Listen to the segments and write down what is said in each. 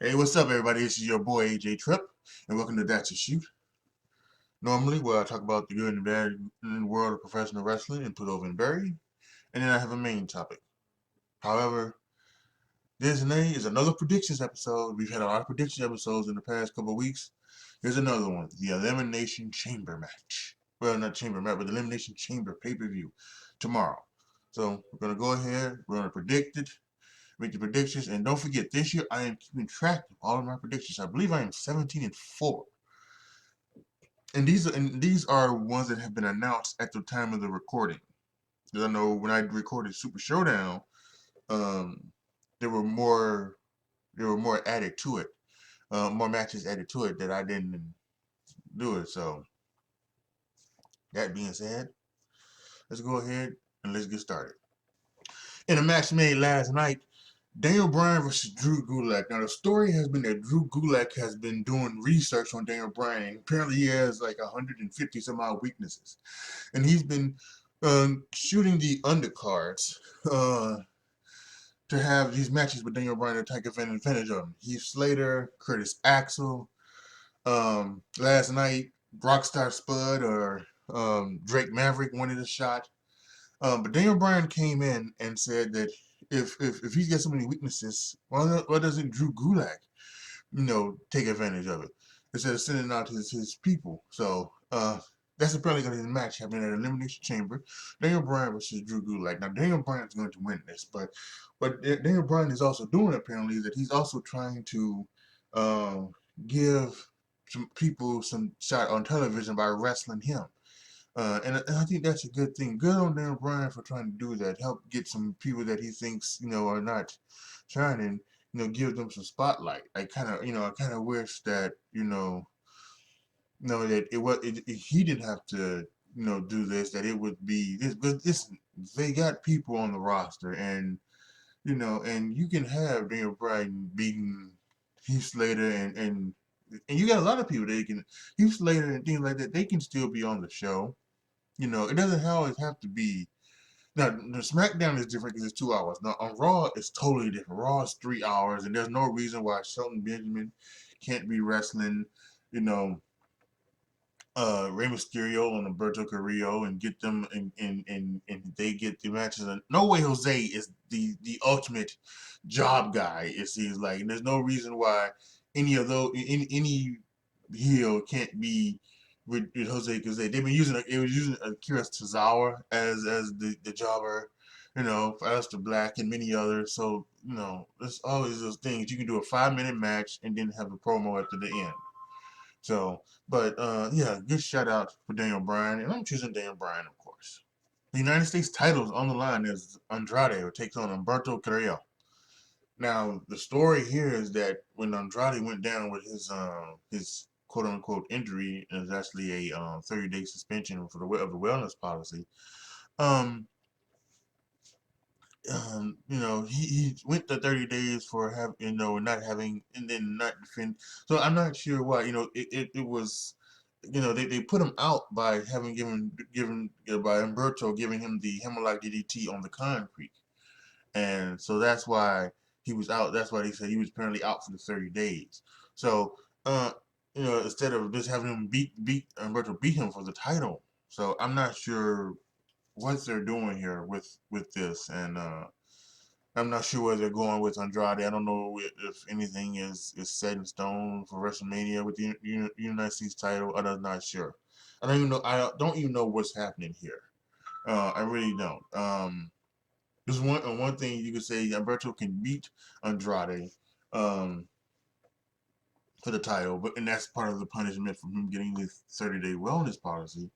Hey, what's up, everybody? This is your boy AJ Tripp, and welcome to That's a Shoot. Normally, where I talk about the good and bad in the world of professional wrestling and put over and bury, and then I have a main topic. However, this today is another predictions episode. We've had a lot of prediction episodes in the past couple of weeks. Here's another one: the Elimination Chamber match. Well, not Chamber match, but the Elimination Chamber pay-per-view tomorrow. So we're gonna go ahead. We're gonna predict it. Make the predictions, and don't forget, this year I am keeping track of all of my predictions. I believe I am 17-4. And these are ones that have been announced at the time of the recording. Because I know when I recorded Super Showdown, um, there were more added to it, more matches added to it that I didn't do it. So that being said, let's go ahead and let's get started. In a match made last night, Daniel Bryan versus Drew Gulak. Now the story has been that Drew Gulak has been doing research on Daniel Bryan. Apparently he has like 150 some odd weaknesses, and he's been shooting the undercards to have these matches with Daniel Bryan to take advantage of him. Heath Slater, Curtis Axel, last night Rockstar Spud or Drake Maverick wanted a shot. But Daniel Bryan came in and said that if he's got so many weaknesses, why doesn't Drew Gulak, take advantage of it instead of sending out his people? So that's apparently going to be the match happening at Elimination Chamber. Daniel Bryan versus Drew Gulak. Now Daniel Bryan is going to win this, but what Daniel Bryan is also doing apparently is that he's also trying to give some people some shot on television by wrestling him. And I think that's a good thing. Good on Daniel Bryan for trying to do that. Help get some people that he thinks are not shining. Give them some spotlight. I kind of wish that that he didn't have to do this. That it would be this. But listen, they got people on the roster, and and you can have Daniel Bryan beating Heath Slater and you got a lot of people that can Heath Slater and things like that. They can still be on the show. It doesn't always have to be. Now, the SmackDown is different because it's 2 hours. Now, on Raw, it's totally different. Raw is 3 hours, and there's no reason why Shelton Benjamin can't be wrestling, you know, Rey Mysterio and Alberto Carrillo and get them, and they get the matches. And No Way Jose is the ultimate job guy, it seems like. And there's no reason why any of those, any heel can't be with Jose because they've been using Akira Tozawa as the jobber, for Aleister Black and many others. So there's always those things. You can do a 5-minute match and then have a promo after the end. So, but yeah, good shout out for Daniel Bryan, and I'm choosing Daniel Bryan, of course. The United States titles on the line as Andrade who takes on Alberto Carrillo. Now, the story here is that when Andrade went down with his quote unquote injury, and it's actually a 30-day suspension for the wellness policy. Um, he went the 30 days for not having and then not defend. So I'm not sure why. It was. They put him out by having given by Umberto giving him the Hemlock DDT on the concrete, and so that's why he was out. That's why they said he was apparently out for the 30 days. So instead of just having him beat Umberto beat him for the title. So I'm not sure what they're doing here with this, and I'm not sure where they're going with Andrade. I don't know if anything is set in stone for WrestleMania with the United States title. I'm not sure. I don't even know. I don't even know what's happening here. I really don't. There's one thing you could say: Alberto can beat Andrade um, for the title, and that's part of the punishment for him getting the 30-day wellness policy.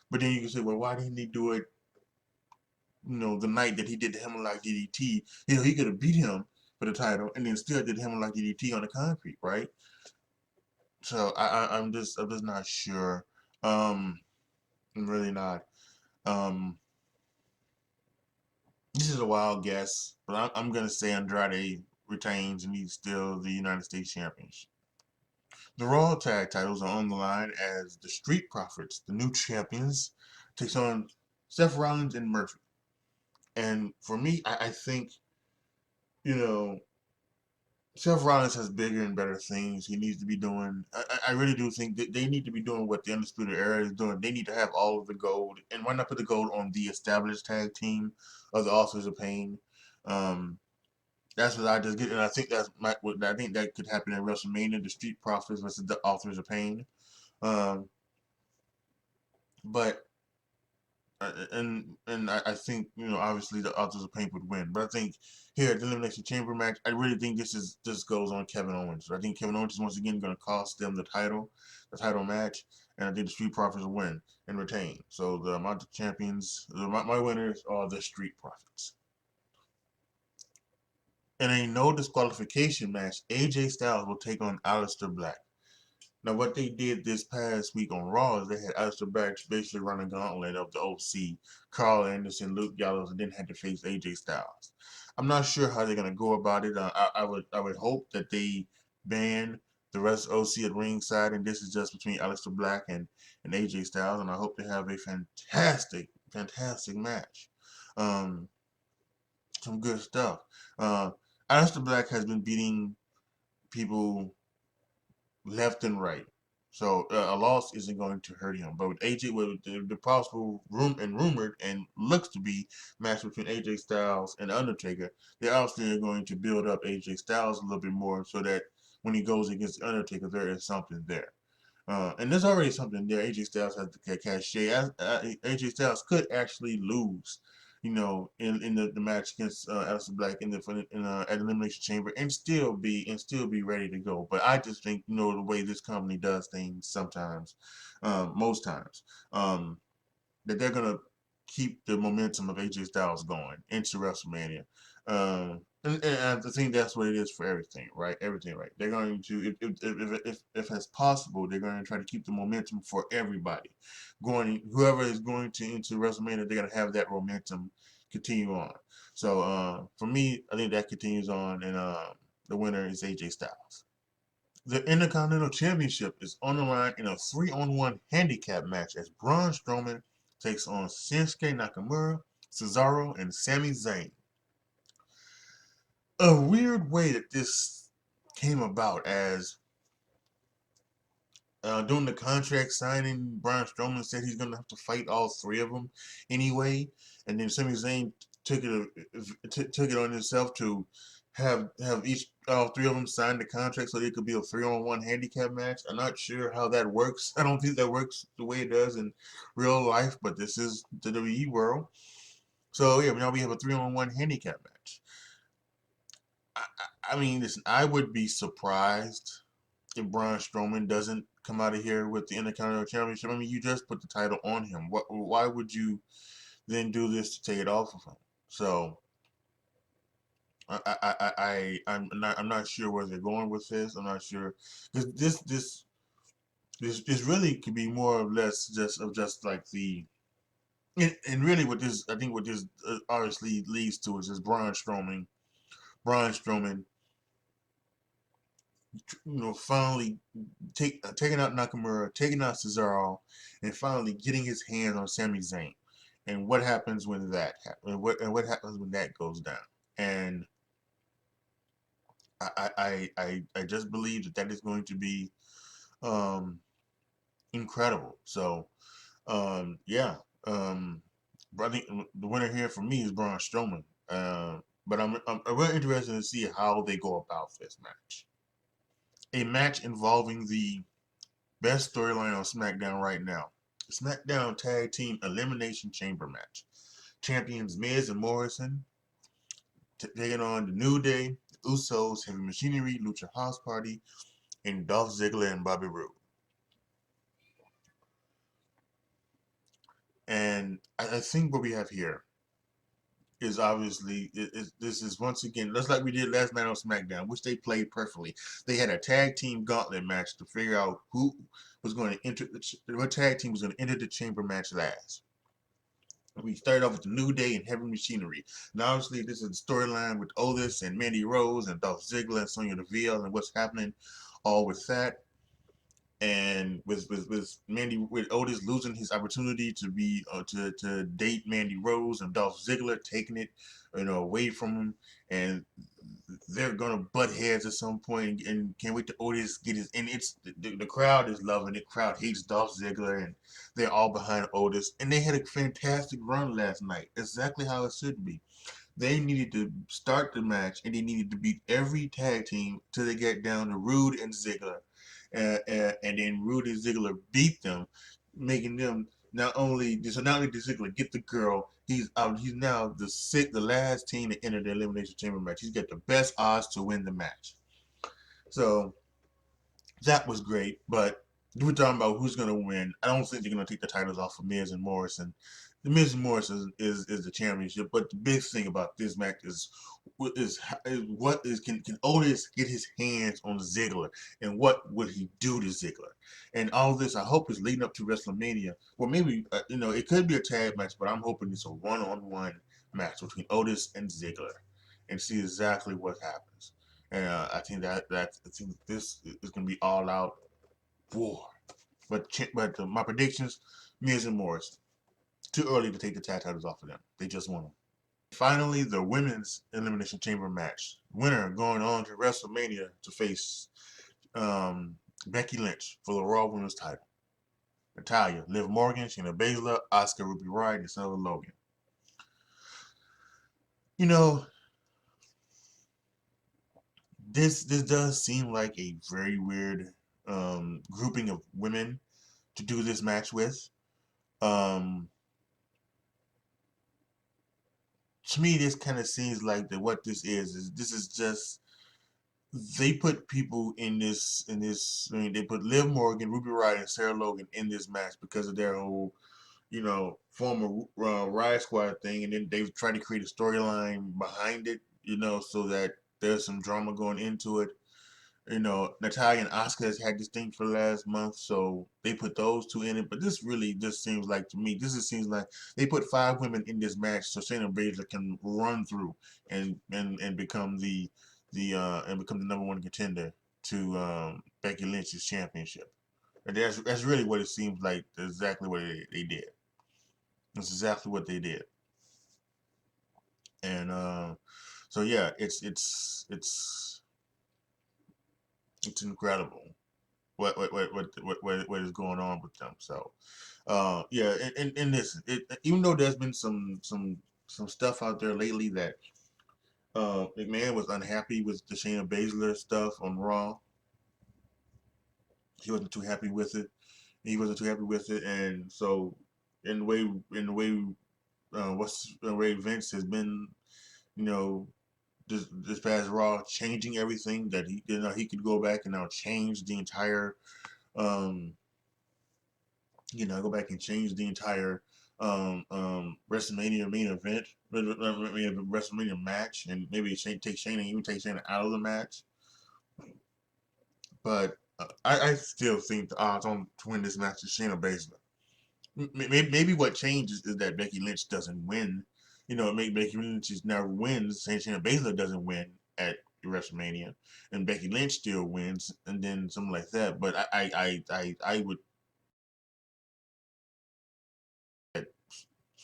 But then you can say, well, why didn't he do it the night that he did the Hemlock DDT? He could have beat him for the title and then still did Hemlock DDT on the concrete, right? So I'm just not sure. I'm really not. Um, this is a wild guess, but I'm gonna say Andrade retains and he's still the United States champion. The Raw tag titles are on the line as the Street Profits, the new champions, takes on Seth Rollins and Murphy. And for me, I think you know Seth Rollins has bigger and better things he needs to be doing. I really do think that they need to be doing what the Undisputed Era is doing. They need to have all of the gold, and why not put the gold on the established tag team of the Authors of Pain? Um, that's what I just get, and I think I think that could happen at WrestleMania: the Street Profits versus the Authors of Pain. Um, but and I think obviously the Authors of Pain would win, but I think here at the Elimination Chamber match, I really think this goes on Kevin Owens. I think Kevin Owens is once again going to cost them the title match, and I think the Street Profits will win and retain. So the amount of champions, my winners are the Street Profits. In a no disqualification match, AJ Styles will take on Aleister Black. Now, what they did this past week on Raw is they had Aleister Black basically run a gauntlet of the OC, Carl Anderson, Luke Gallows, and then had to face AJ Styles. I'm not sure how they're gonna go about it. I would hope that they ban the rest of OC at ringside, and this is just between Aleister Black and AJ Styles, and I hope they have a fantastic match. Um, some good stuff. Aleister Black has been beating people left and right. So a loss isn't going to hurt him. But with AJ, with the possible rumored and looks to be match between AJ Styles and Undertaker, they obviously are going to build up AJ Styles a little bit more so that when he goes against the Undertaker, there is something there. And there's already something there. AJ Styles has the cachet. AJ Styles could actually lose, in the match against Aleister Black at Elimination Chamber and still be ready to go. But I just think the way this company does things sometimes, most times, that they're gonna keep the momentum of AJ Styles going into WrestleMania. And I think that's what it is for everything, right? Everything, right? They're going to, if it's possible, they're going to try to keep the momentum for everybody. Whoever is going to into WrestleMania, they're going to have that momentum continue on. So for me, I think that continues on, and the winner is AJ Styles. The Intercontinental Championship is on the line in a 3-on-1 handicap match as Braun Strowman takes on Shinsuke Nakamura, Cesaro, and Sami Zayn. A weird way that this came about, as during the contract signing, Braun Strowman said he's going to have to fight all three of them anyway, and then Sami Zayn took it on himself to have each all three of them sign the contract so it could be a 3-on-1 handicap match. I'm not sure how that works. I don't think that works the way it does in real life, but this is the WWE world. So yeah, now we have a 3-on-1 handicap match. I mean, listen, I would be surprised if Braun Strowman doesn't come out of here with the Intercontinental Championship. I mean, you just put the title on him. Why would you then do this to take it off of him? So I'm not sure where they're going with this. I'm not sure, because this really could be more or less just like the. And really, what this obviously leads to is this Braun Strowman, finally taking out Nakamura, taking out Cesaro, and finally getting his hands on Sami Zayn. And what happens when that happens? What happens when that goes down? And I just believe that is going to be incredible. So yeah, I think the winner here for me is Braun Strowman. But I'm really interested to see how they go about this match. A match involving the best storyline on SmackDown right now. SmackDown Tag Team Elimination Chamber match. Champions Miz and Morrison taking on the New Day, the Usos, Heavy Machinery, Lucha House Party, and Dolph Ziggler and Bobby Roode. And I think what we have here is obviously this is once again just like we did last night on SmackDown, which they played perfectly. They had a tag team gauntlet match to figure out who was going to enter what tag team was going to enter the chamber match last. We started off with the New Day and Heavy Machinery. Now, obviously, this is the storyline with Otis and Mandy Rose and Dolph Ziggler and Sonya Deville and what's happening all with that. And with Otis losing his opportunity to be to date Mandy Rose, and Dolph Ziggler taking it away from him, and they're gonna butt heads at some point, and can't wait to Otis get his. And it's the crowd is loving it. The crowd hates Dolph Ziggler, and they're all behind Otis. And they had a fantastic run last night, exactly how it should be. They needed to start the match, and they needed to beat every tag team till they get down to Rude and Ziggler, and then Rude and Ziggler beat them, making them not only did Ziggler get the girl, he's out. He's now the last team to enter the Elimination Chamber match. He's got the best odds to win the match. So that was great, but we're talking about who's going to win. I don't think they're going to take the titles off of Miz and Morrison. The Miz and Morrison is the championship, but the big thing about this match is can Otis get his hands on Ziggler, and what would he do to Ziggler? And all this, I hope, is leading up to WrestleMania. Well, maybe it could be a tag match, but I'm hoping it's a one-on-one match between Otis and Ziggler, and see exactly what happens. And I think this is going to be all out war. But my predictions, Miz and Morris, too early to take the tag titles off of them. They just won them. Finally, the women's elimination chamber match. Winner going on to WrestleMania to face Becky Lynch for the Raw Women's title. Natalya, Liv Morgan, Shayna Baszler, Asuka, Ruby Riott, and Sarah Logan. You know, this does seem like a very weird grouping of women to do this match with. To me, this kind of seems like that what this is this is just they put people in this. I mean, they put Liv Morgan, Ruby Riott, and Sarah Logan in this match because of their whole former Riot Squad thing, and then they've tried to create a storyline behind it, so that there's some drama going into it. Natalya and Asuka has had this thing for the last month, so they put those two in it. But this really just seems like, to me, this just seems like they put 5 women in this match so Shayna Baszler can run through and become the number one contender to Becky Lynch's championship. And that's really what it seems like. Exactly what they did. That's exactly what they did. And so yeah, it's incredible what is going on with them. So yeah, and listen, even though there's been some stuff out there lately that McMahon was unhappy with the Shayna Baszler stuff on Raw. He wasn't too happy with it. And so in the way the way Vince has been, you know, this past Raw, changing everything that he could go back and now change the entire go back and change the entire WrestleMania main event, WrestleMania match, and maybe take Shayna out of the match. But I still think the odds on to win this match is Shayna Baszler. Maybe what changes is that Becky Lynch doesn't win. Maybe Becky Lynch never wins, and Shayna Baszler doesn't win at WrestleMania, and Becky Lynch still wins, and then something like that. But I would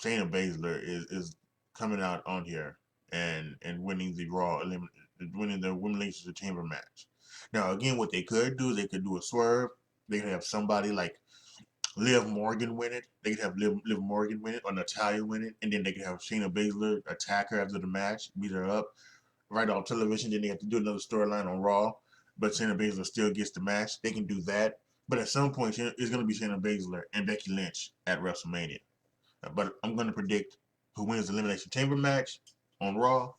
Shayna Baszler is coming out on here and winning the winning the Elimination Chamber match. Now again, what they could do is they could do a swerve. They could have somebody like Liv Morgan win it. They could have Liv Morgan win it, or Natalya win it, and then they could have Shayna Baszler attack her after the match, beat her up, right off television. Then they have to do another storyline on Raw, but Shayna Baszler still gets the match. They can do that, but at some point, it's going to be Shayna Baszler and Becky Lynch at WrestleMania. But I'm going to predict who wins the Elimination Chamber match on Raw,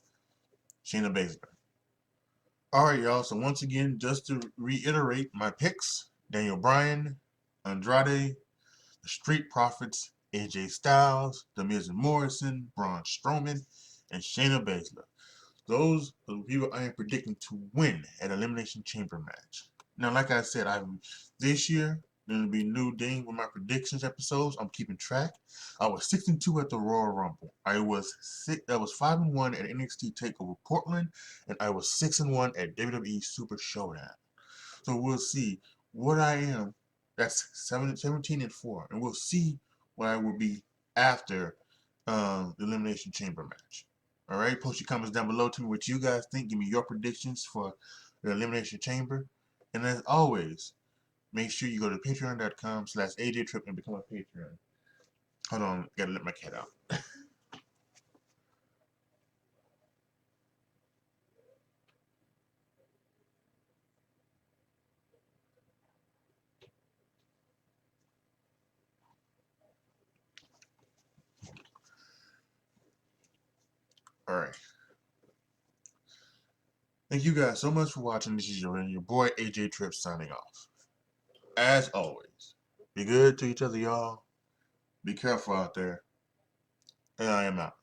Shayna Baszler. All right, y'all. So once again, just to reiterate my picks: Daniel Bryan, Andrade, the Street Profits, AJ Styles, The Miz and Morrison, Braun Strowman, and Shayna Baszler. Those are the people I am predicting to win an Elimination Chamber match. Now, like I said, this year going to be new thing with my predictions episodes. I'm keeping track. I was 6-2 at the Royal Rumble. I was 5-1 at NXT Takeover Portland, and I was 6-1 at WWE Super Showdown. So we'll see what I am. That's 17-4, and we'll see what I will be after the Elimination Chamber match. All right, post your comments down below. Tell me what you guys think. Give me your predictions for the Elimination Chamber. And as always, make sure you go to patreon.com/AJTrip and become a Patreon. Hold on, gotta let my cat out. All right. Thank you guys so much for watching. This is your boy AJ Trip signing off. As always, be good to each other, y'all. Be careful out there. And I am out.